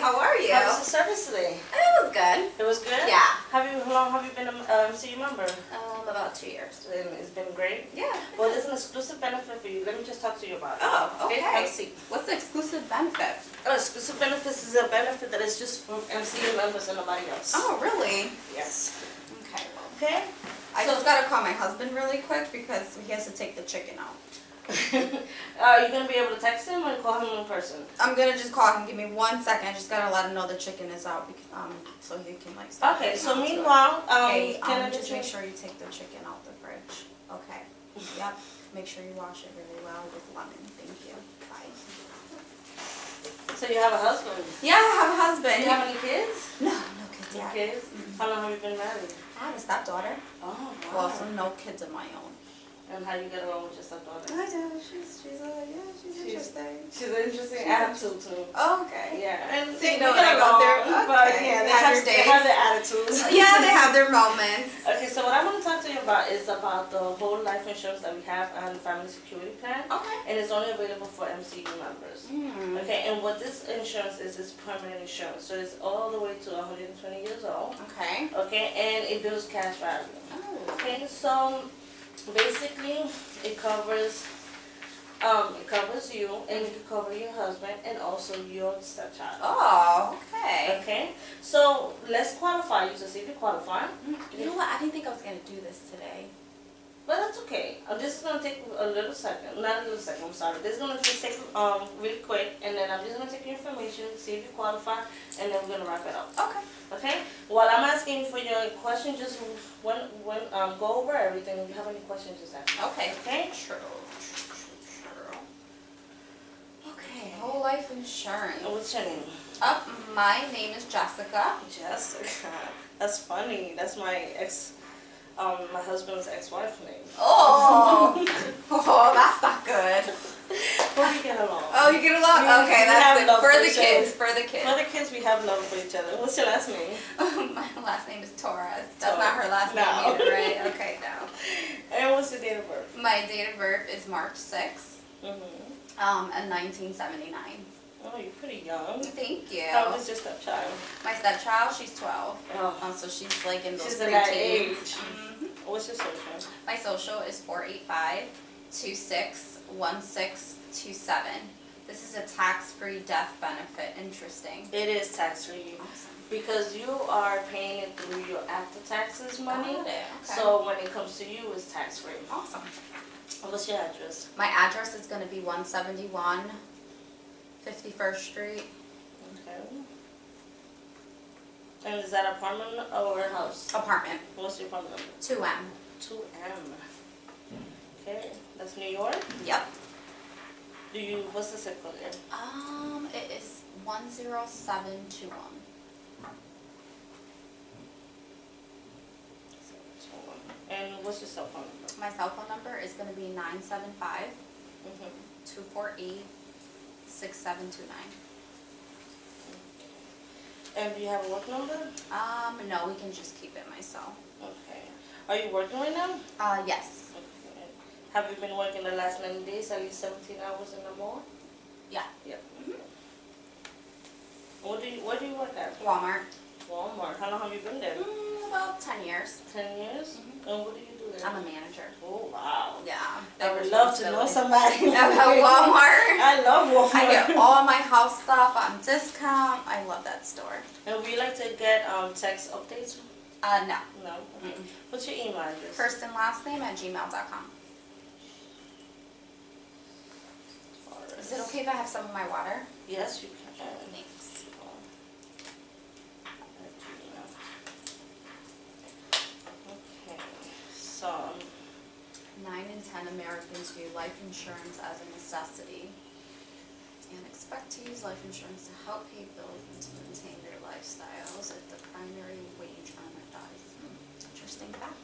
How are you? How was the service today? It was good. It was good? Yeah. How long have you been a MCU member? About 2 years. And it's been great? Yeah. Well, there's an exclusive benefit for you. Let me just talk to you about it. Oh, okay. Have a seat. What's the exclusive benefit? Exclusive benefits is a benefit that is just for MCU members and nobody else. Oh, really? Yes. Okay, well. Okay? I just gotta call my husband really quick because he has to take the chicken out. Are you going to be able to text him or call him in person? I'm gonna just call him. Give me 1 second. I just gotta let him know the chicken is out, so he can like. Start Okay, so getting onto it. meanwhile, Hey, can I just make sure you take the chicken out the fridge. Okay. Yep. Make sure you wash it really well with lemon. Thank you. Bye. So you have a husband? Yeah, I have a husband. Do you have any kids? No kids No yet. kids? How long have you been married? I have a stepdaughter. Oh, wow. Well, so no kids of my own. And how you get along with your stepdaughter? I do. She's interesting. She's an interesting attitude too. Oh, okay. Yeah, and See, we when get I go along, there, but okay. yeah, Have your they have days. their attitudes. Yeah, they have their moments. Okay, so what I want to talk to you about is about the whole life insurance that we have on the Family Security Plan, Okay. and it's only available for MCU members. Mm. Okay, and what this insurance is permanent insurance, so it's all the way to 120 years old. Okay. Okay, and it builds cash value. Oh. Okay, so basically it covers you, and it can cover your husband and also your stepchild. Oh, okay. Okay, so let's qualify you to see if you qualify. You know what? I didn't think I was gonna do this today. But that's okay. This is gonna take a little second, not a little second. I'm sorry. This is gonna just take really quick, and then I'm just gonna take your information, see if you qualify, and then we're gonna wrap it up. Okay. Okay. While I'm asking for your question, just when go over everything. If you have any questions, just ask. Okay. Okay. True. Okay. Whole life insurance. And what's your name? My name is Jessica. Jessica. That's funny. That's my my husband's ex-wife's name. Oh. Oh, that's not good. But we get along. Oh, you get along? Okay, We that's have good. love For for the each kids. other. For the kids. For the kids, we have love for each other. What's your last name? My last name is Torres. That's not her last No. name either, right? Okay, no. And what's your date of birth? My date of birth is March 6th, in 1979. Oh, you're pretty young. Thank you. How old is your stepchild? My stepchild, she's 12. Oh. So she's like in those She's in that preteens. age. What's your social? My social is 485-26-1627. This is a tax-free death benefit. Interesting. It is tax-free. Awesome. Because you are paying it through your after-taxes money. Got it. Okay. So when it comes to you, it's tax-free. Awesome. What's your address? My address is going to be 171 51st Street. Okay. And is that apartment or a house? Apartment. What's your apartment number? 2M. 2M. Okay, that's New York. Yep. What's the zip code there? It is 10721. And what's your cell phone number? My cell phone number is going to be 975 Mm-hmm. 248 6729. And do you have a work number? No, we can just keep it myself. Okay. Are you working right now? Yes. Okay. Have you been working the last 90 days, at least 17 hours and more? Yeah. Yep. Where do you work at? Walmart. Walmart. How long have you been there? About 10 years. 10 years? And what do you do there? I'm a manager. Oh, wow. Yeah. I would love to know somebody. About Walmart. I love Walmart. I get all my house stuff on discount. I love that store. And would you like to get text updates? No. No? Okay. What's your email address? First and last name at gmail.com. Is it okay if I have some of my water? Yes, you can. Thanks. Okay, so 9 in 10 Americans view life insurance as a necessity and expect to use life insurance to help pay bills and to maintain their lifestyles if the primary wage earner dies. Interesting fact.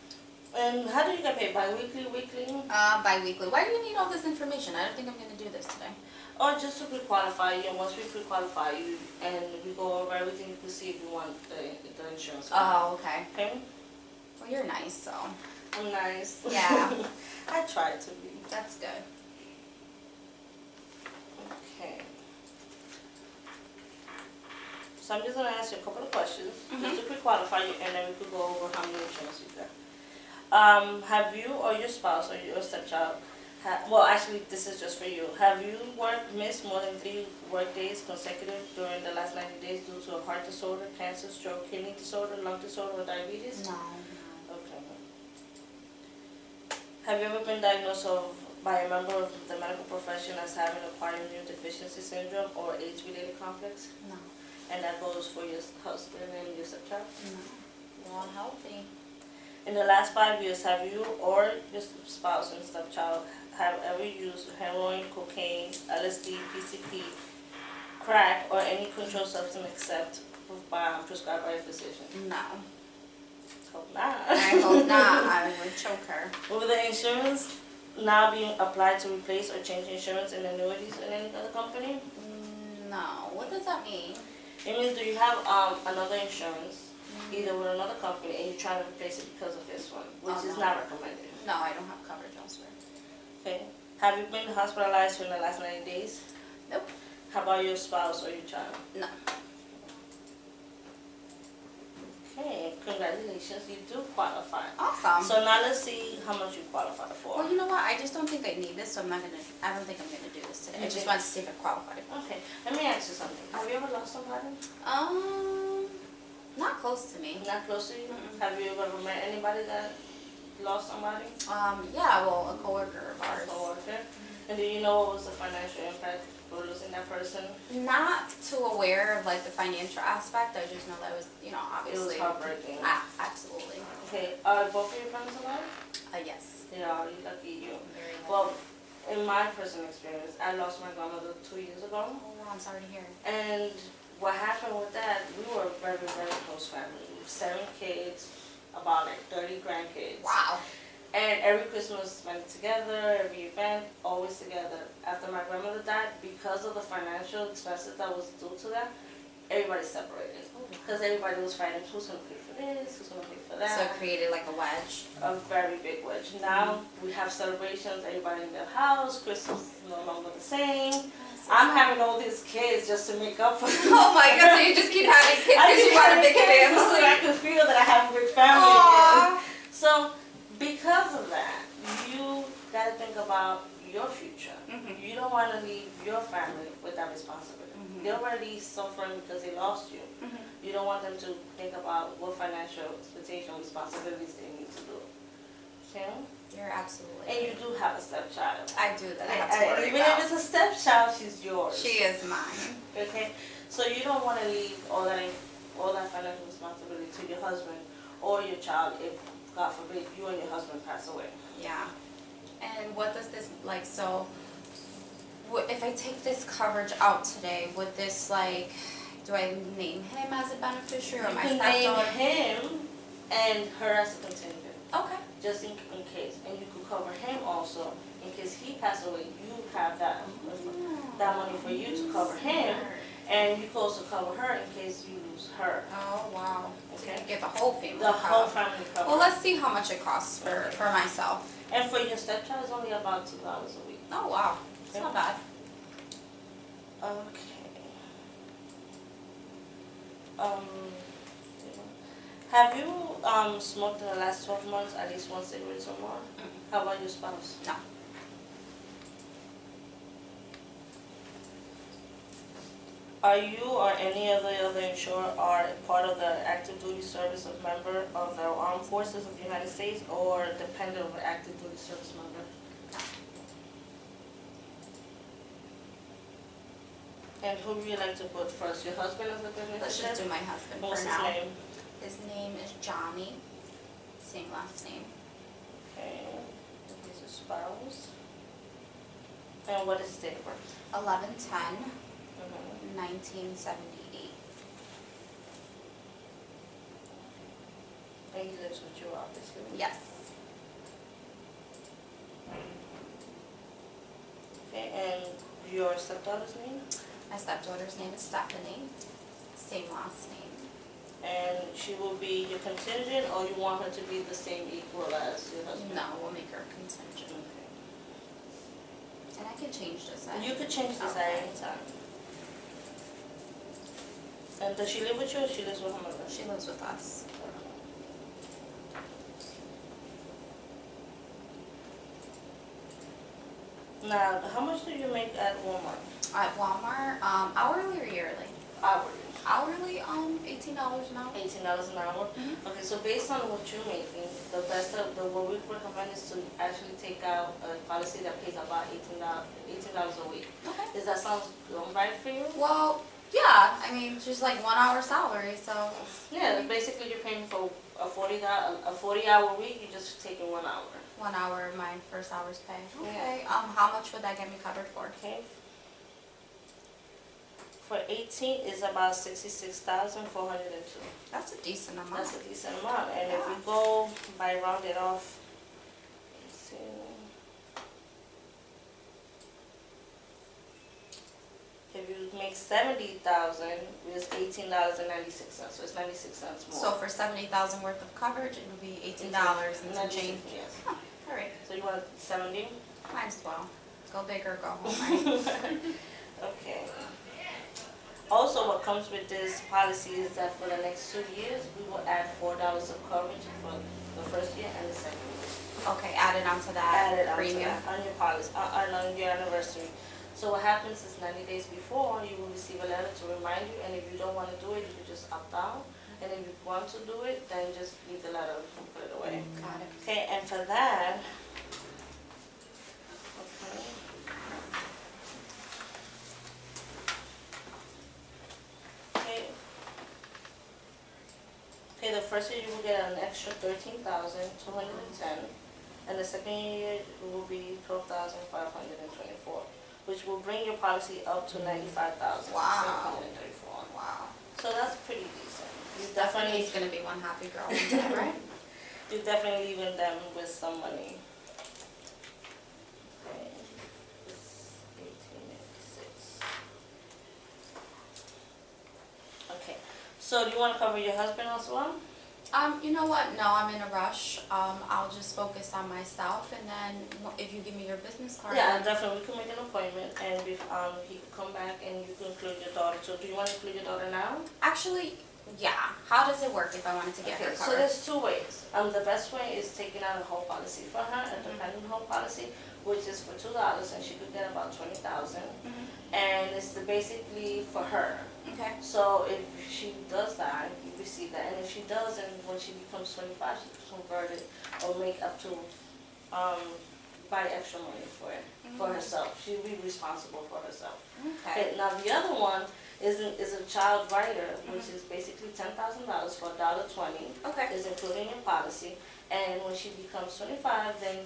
and how do you get paid? Bi-weekly, weekly? Bi-weekly. Why do you need all this information? I don't think I'm going to do this today. Or just to pre-qualify you, and once we pre-qualify you and we go over everything, you can see if you want the insurance. Oh, okay. Okay? Well, you're nice, so I'm nice. Yeah. I try to be. that's good. Okay. So I'm just gonna ask you a couple of questions, Mhm. just to pre-qualify you, and then we could go over how many insurance you got. Have you or your spouse or your stepchild, well, actually, this is just for you. Have you missed more than 3 work days consecutive during the last 90 days due to a heart disorder, cancer, stroke, kidney disorder, lung disorder, or diabetes? No. Okay. Have you ever been diagnosed by a member of the medical profession as having acquired immune deficiency syndrome or AIDS-related complex? No. And that goes for your husband and your stepchild? No. We're all healthy. In the last 5 years, have you or your spouse and stepchild have ever used heroin, cocaine, LSD, PCP, crack, or any controlled substance except prescribed by a physician? No. Hope not. I hope not. I would choke her. Will the insurance now being applied to replace or change insurance and annuities in any other company? No. What does that mean? It means, do you have another insurance, either with another company, and you're trying to replace it because of this one, which Oh, is no. not recommended? No, I don't have coverage elsewhere. Okay. Have you been hospitalized in the last 90 days? Nope. How about your spouse or your child? No. Okay, congratulations, you do qualify. Awesome. So now let's see how much you qualify for. Well, you know what? I just don't think I need this, so I don't think I'm gonna do this today. I just wanted to see if I qualified. Okay, let me ask you something. Have you ever lost somebody? Not close to me. Not close to you? Mm-mm. Have you ever met anybody that lost somebody? Yeah, well, a coworker of A ours. coworker? And do you know what was the financial impact for losing that person? Not too aware of like the financial aspect. I just know that was, It obviously. was heartbreaking. Absolutely. Okay, are both of your parents alive? Yes. Yeah, you lucky you. Very lucky. Well, in my personal experience, I lost my grandmother 2 years ago. Oh, I'm sorry to hear. And what happened with that, we were a very, very close family. We were 7 kids, about like 30 grandkids. Wow. And every Christmas spent together, every event, always together. After my grandmother died, because of the financial expenses that was due to that, everybody separated. Because everybody was fighting who's going to pay for this, who's going to pay for that. So it created like a wedge. A very big wedge. Now we have celebrations, everybody in their house, Christmas is no longer the same. I'm having all these kids just to make up for Oh my god, so you just keep having kids because you want a big family. so I can feel that I have a big family again. Aww. So because of that, you gotta think about your future. Mhm. You don't want to leave your family with that responsibility. Mhm. They're already suffering because they lost you. Mhm. You don't want them to think about what financial expectation responsibilities they need to do. Okay? You're absolutely And you do have a stepchild. I do that. I have to worry Even about. if it's a stepchild, she's yours. She is mine. Okay? So you don't want to leave all that financial responsibility to your husband or your child if, God forbid, you and your husband pass away. Yeah. And what does this like? So, if I take this coverage out today, would this do I name him as a beneficiary or You my can stepdaughter? name him and her as a contingent, Okay. just in case. And you could cover him also in case he passes away. You have that money for you to cover him, and you could also cover her in case you lose her. Oh wow. Okay. You get the whole family. The whole covered. family covered. Well, let's see how much it costs for myself. And for your stepchild, it's only about $2 a week. Oh wow. It's not bad. Okay. Have you smoked in the last 12 months at least 1 cigarette or more? How about your spouse? No. Are you or any other insurer are part of the active duty service of member of the armed forces of the United States or dependent of an active duty service member? And who would you like to put first? Your husband as a beneficiary? Let's just do my husband What's for his now. name? His name is Johnny. Same last name. Okay. He's a spouse. And what is his date of birth? 11/10. Mhm. 1978. And he lives with you, obviously. Yes. Okay, and your stepdaughter's name? My stepdaughter's name is Stephanie. Same last name. And she will be your contingent, or you want her to be the same equal as your husband? No, we'll make her contingent. Okay. And I can change this. You could change this at Okay. any time. And does she live with you or she lives with her mother? She lives with us. Now, how much do you make at Walmart? At Walmart, hourly or yearly? Hourly. Hourly, $18 an hour. $18 an hour? Mhm. Okay, so based on what you're making, what we recommend is to actually take out a policy that pays about $18 a week. Okay. Does that sound right for you? Well, yeah, I mean, just like 1 hour salary, so. Yeah, basically you're paying for a 40-hour week, you're just taking 1 hour. 1 hour, my first hour's pay. Yeah. Okay, how much would that get me covered for? Okay. For 18 is about 66,402. That's a decent amount. That's a decent amount, and if we Yeah. go by round it off, let's see. If you make 70,000, it's $18.96, so it's 96 cents more. So for 70,000 worth of coverage, it would be $18 and some change. Yes. Huh, all right, So you want 70? might as well. Go big or go home, right? Okay. Also, what comes with this policy is that for the next 2 years, we will add $4 of coverage for the first year and the second year. Okay, added onto that Added onto premium. that, on your policy, on your anniversary. So what happens is 90 days before, you will receive a letter to remind you, and if you don't want to do it, you can just opt out. And if you want to do it, then just leave the letter and put it away. Got it. Okay, and for that, okay. Okay. Okay, the first year you will get an extra 13,210, and the second year it will be 12,524, which will bring your policy up to 95,734. Wow. So that's pretty decent. You Definitely definitely, is gonna be one happy girl one day, right? you're definitely leaving them with some money. Okay, it's 1886. Okay, so do you want to cover your husband as well? You know what? No, I'm in a rush. I'll just focus on myself, and then if you give me your business card. Yeah, definitely, we can make an appointment, and he can come back and you can include your daughter too. Do you want to include your daughter now? Actually, yeah. How does it work if I wanted to get her Okay, so covered? there's two ways. The best way is taking out a whole policy for her, a dependent whole policy, which is for $2, and she could get about 20,000, Mhm. and it's basically for her. Okay. So if she does that, you receive that, and if she doesn't, when she becomes 25, she can convert it or make up to, buy extra money for it, for herself. She'll be responsible for herself. Okay. Okay, now the other one is a child rider, which is basically $10,000 for $1.20. Okay. Is included in your policy, and when she becomes 25, then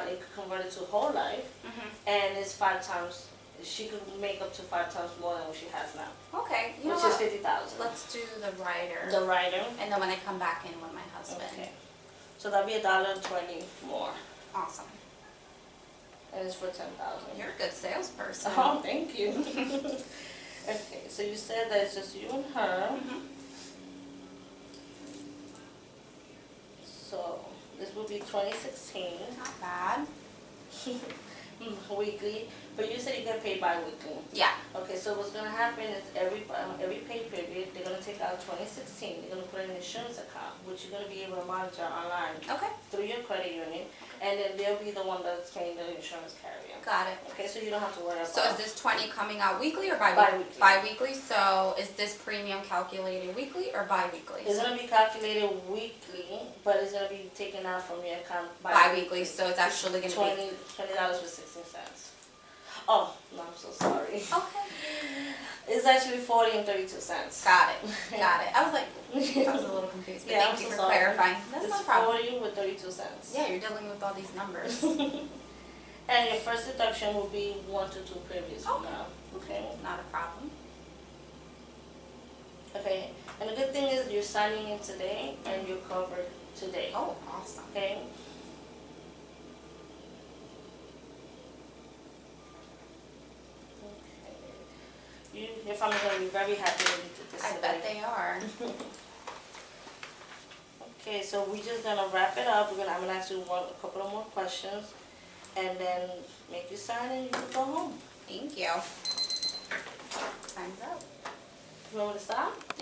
it could convert it to whole life, Mhm. and it's 5 times. She could make up to 5 times more than what she has now, Okay. You know which is what? 50,000. Let's do the rider, The rider. and then when I come back in with my husband. Okay. So that'll be $1.20 more, Awesome. and it's for 10,000. You're a good salesperson. Oh, thank you. Okay, so you said that it's just you and her. Mhm. So this will be 2016 Not bad. weekly, but you said you get paid bi-weekly. Yeah. Okay, so what's gonna happen is every pay period, they're gonna take out 2016, they're gonna put in an insurance account, which you're gonna be able to monitor online Okay. through your credit union, and then they'll be the one that's paying the insurance carrier. Got it. Okay, so you don't have to worry about. So is this 20 coming out weekly or bi-weekly? Bi-weekly. Bi-weekly. So is this premium calculated weekly or bi-weekly? It's gonna be calculated weekly, but it's gonna be taken out from your account Bi-weekly, so it's actually gonna be. $20 with 16 cents. Oh, no, I'm so sorry. Okay. It's actually 40 and 32 cents. Got it. Got it. I was like, I was a little confused, but Yeah, thank I'm you so for sorry. clarifying. That's It's no problem. 40 with 32 cents. Yeah, you're dealing with all these numbers. And your first deduction will be 1 to 2 periods from Okay. now. Okay. Not a problem. Okay. And the good thing is you're signing in today and you're covered today. Oh, awesome. Okay. Your family's gonna be very happy that you did this I today. bet they are. Okay, so we're just gonna wrap it up. I'm gonna ask you a couple of more questions, and then make you sign and you can go home. Thank you. Time's up. You want me to stop?